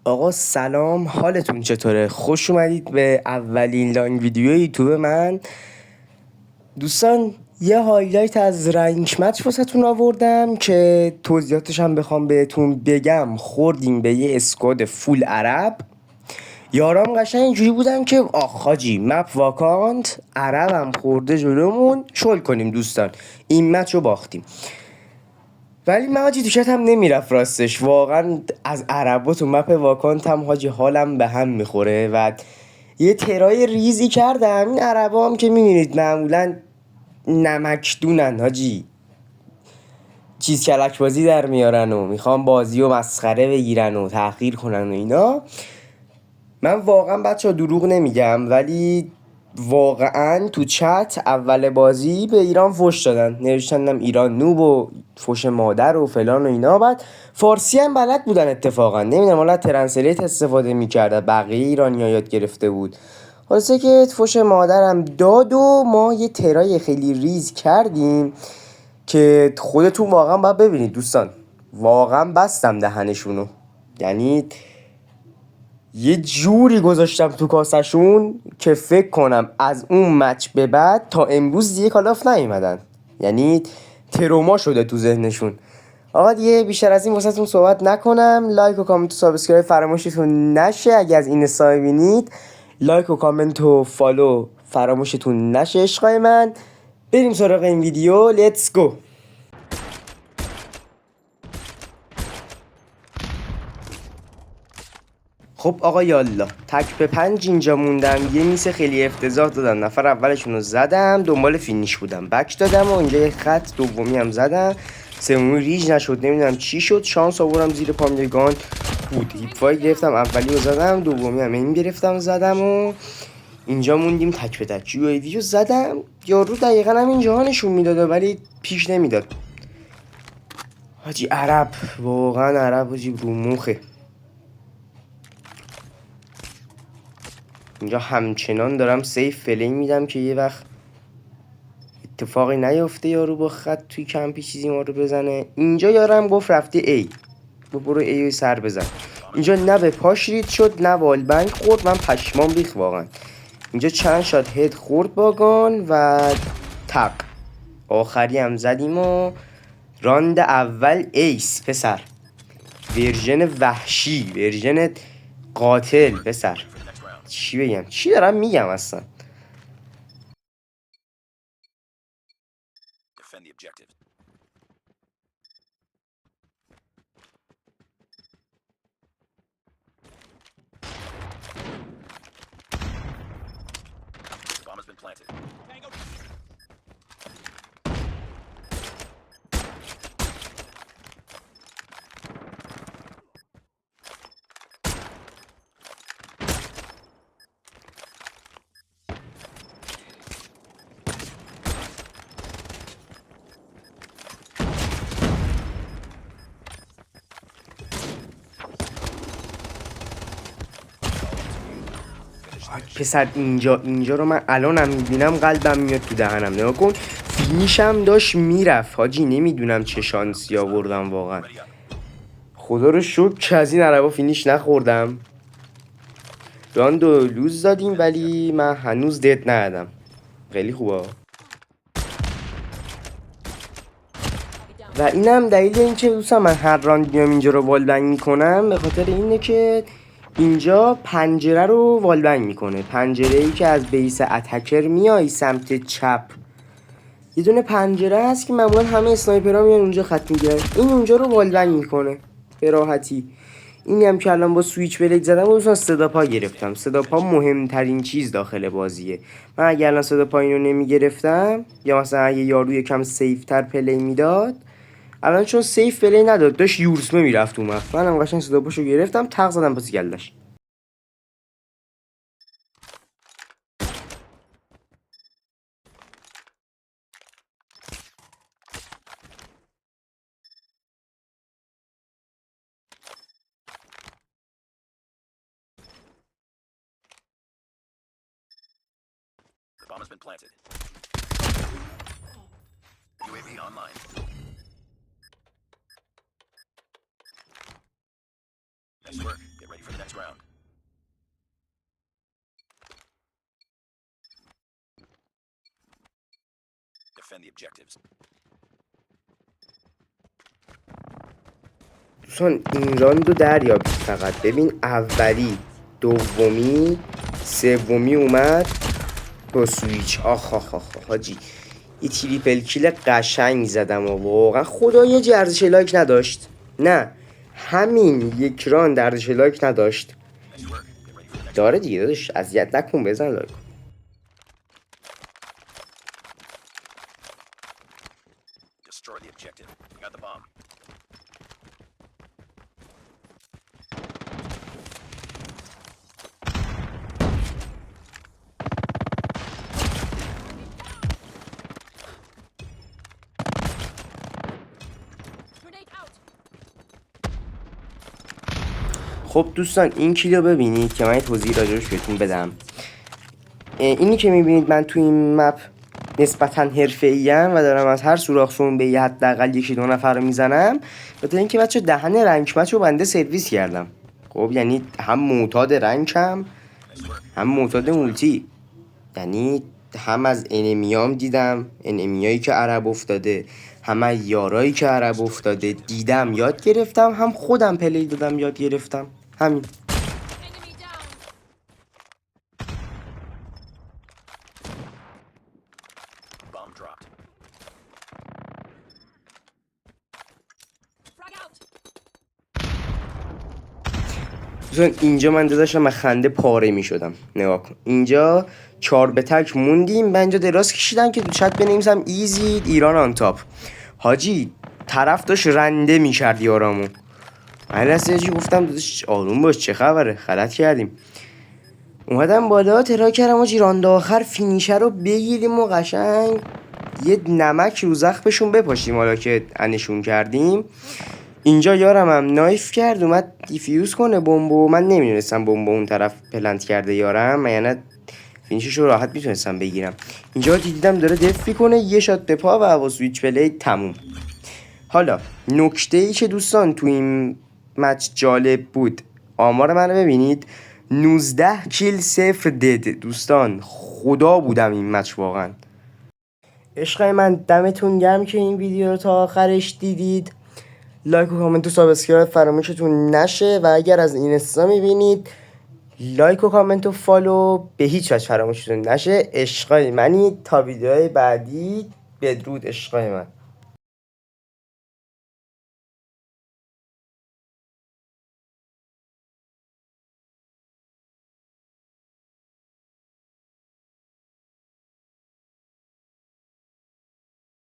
آقا سلام، حالتون چطوره؟ خوش اومدید به اولین لانگ ویدیو یوتیوب من. دوستان یه هایلایت از رنک مچ واسهتون آوردم که توضیحاتش هم بخوام بهتون بگم. خوردیم به یه اسکواد فول عرب. یارام قشنگ اینجوری بودن که آخ حاجی مپ واکانت عربم خورده جلومون، شل کنیم دوستان. این مچ رو باختیم. ولی من حاجی تو هم نمیرفت راستش. واقعا از عربا تو مپ واکانت هم حاجی حالم به هم میخوره و یه ترای ریزی کردم. این عربا هم که میبینید معمولا نمکدونن حاجی، چیز کلک بازی در میارن و میخوان بازی و مسخره بگیرن و تحقیر کنن و اینا. من واقعا بچه دروغ نمیگم، ولی واقعا تو چت اول بازی به ایران فوش دادن، نوشتنم ایران نوب و فوش مادر و فلان و اینا. بعد فارسی هم بلد بودن اتفاقا، نمیدونم حالا ترنسلیت استفاده میکرده، بقیه ایرانی ها یاد گرفته بود. خلاصه که فوش مادرم داد و ما یه ترای خیلی ریز کردیم که خودتون واقعا باید ببینید دوستان. واقعا بستم دهنشونو، یعنی یه جوری گذاشتم تو کاسشون که فکر کنم از اون مچ به بعد تا امروز دیگه کالاف نیومدن، یعنی تروما شده تو ذهنشون. آقا دیگه بیشتر از این واسهتون صحبت نکنم. لایک و کامنت و سابسکرایب فراموشتون نشه. اگه از این استای بینید لایک و کامنت و فالو فراموشتون نشه عشقای من. بریم سراغ این ویدیو. لیتس گو. خب آقا یالا، تک به 5 اینجا موندم. یه میس خیلی افتضاح دادم، نفر اولشون رو زدم، دنبال فینیش بودم، بک دادم و اینجا یه خط دومی هم زدم. سومی ریج نشد، نمیدونم چی شد، شانس آوردم زیر پام یه گان بود. هیپ فای گرفتم، اولی رو زدم، دومی هم این گرفتم زدم و اینجا موندیم تک به تک. یو ای وی رو زدم، یارو دقیقا هم اینجا نشون میداده ولی پیش نمیداد. حاجی عرب، واقعا عرب حاجی، رو مخه. اینجا همچنان دارم سیف فلینگ میدم که یه وقت اتفاقی نیفته یارو با خط توی کمپی چیزی ما رو بزنه. اینجا یارم گفت رفتی ای، برو ای سر بزن. اینجا نه به پاش رید شد نه والبنگ خورد، من پشمام ریخت واقعا. اینجا چند شات هد خورد باگان و تق آخری هم زدیم و راند اول ایس پسر. ورژن وحشی، ورژن قاتل پسر. چی بگم، چی دارم میگم اصلا. Defend the objective. The bomb has been planted. Tango. پسر اینجا رو من الانم میبینم قلبم میاد تو دهنم. نگاه کن، فینیشم داشت میرفت حاجی، نمیدونم چه شانسی آوردم واقعا. خدا رو شکر که از این عربا فینیش نخوردم. راند و لوز دادیم ولی من هنوز دد ندادم. خیلی خوبه. و اینم دلیل اینکه دوستان من هر راند میام اینجا رو والبنگ میکنم، به خاطر اینه که اینجا پنجره رو والبنگ میکنه. پنجره ای که از بیس اتکر میای سمت چپ، یه دونه پنجره هست که معمولا همه اسنایپرها میان اونجا خط میگیرن. این اونجا رو والبنگ میکنه به راحتی. اینی هم که الان با سویچ بلید زدم و دوستان صدا پا گرفتم. صدا پا مهمترین چیز داخل بازیه. من اگر الان صدا پا اینو نمیگرفتم یا مثلا اگه یارو یکم سیف تر پلی میداد، الان چون سیف پلی نداد داشت یورسمه میرفت اومد، منم قشنگ صدا پاشو گرفتم تق زدم پس گلدش. The bomb has been planted. UAV online. Nice work. Get ready for the next round. Defend the objectives. دوستان این راندو دریابید فقط. ببین اولی، دومی، سومی اومد با سویچ. آخ آخ آخ حاجی، یه تریپل کیل قشنگ زدم و واقعا خدا یه ارزش لایک نداشت. نه همین یک راند ارزش لایک نداشت. Nice work. Get ready for the next. داره دیگه داداش، اذیت نکن، بزن لایک. Destroy the objective. We got the bomb. خب دوستان این کلیو ببینید که من توضیح راجعش بهتون بدم. اینی که میبینید من تو این مپ نسبتا حرفه‌ایم و دارم از هر سوراخ به یه حداقل یکی دو نفر رو میزنم، بخاطر اینکه بچه دهن رنگ مچ رو بنده سرویس کردم. خب یعنی هم معتاد رنگم هم معتاد مولتی، یعنی هم از انمیام دیدم، انمیایی که عرب افتاده، هم از یارایی که عرب افتاده دیدم یاد گرفتم، هم خودم پلی دادم یاد گرفتم. همین. Enemy down. Bomb dropped. Frag out. دوستان اینجا من داشتم از خنده پاره می شدم. نگاه کن اینجا 4 به تک موندیم. من اینجا دراز کشیدم که تو چت بنویسم ایزی ایران آن تاپ. حاجی طرف داشت رنده می کرد یارامو. من راستی گفتم داداش آروم باش، چه خبره، غلط کردیم. اومدم بالا ترا کردم حاجی، راند آخر فینیشر رو بگیریم و قشنگ یه نمک رو زخمشون بپاشیم. حالا که انشون کردیم اینجا یارم هم نایف کرد اومد دیفیوز کنه بمبو. من نمیدونستم بمبو اون طرف پلنت کرده یارم، من یعنی فینیشش رو راحت میتونستم بگیرم. اینجا دیدم داره دف میکنه، یه شات به پا و با سویچ پلی تموم. حالا نکته ای که دوستان تو این مچ جالب بود، آمار منو ببینید، 19 کیل 0 دد. دوستان خدا بودم این مچ واقعا. عشقای من دمتون گرم که این ویدیو رو تا آخرش دیدید. لایک و کامنت و سابسکرایب فراموشتون نشه و اگر از اینستا میبینید لایک و کامنت و فالو به هیچ وجه فراموشتون نشه. عشقای منی، تا ویدیوهای بعدی بدرود عشقای من.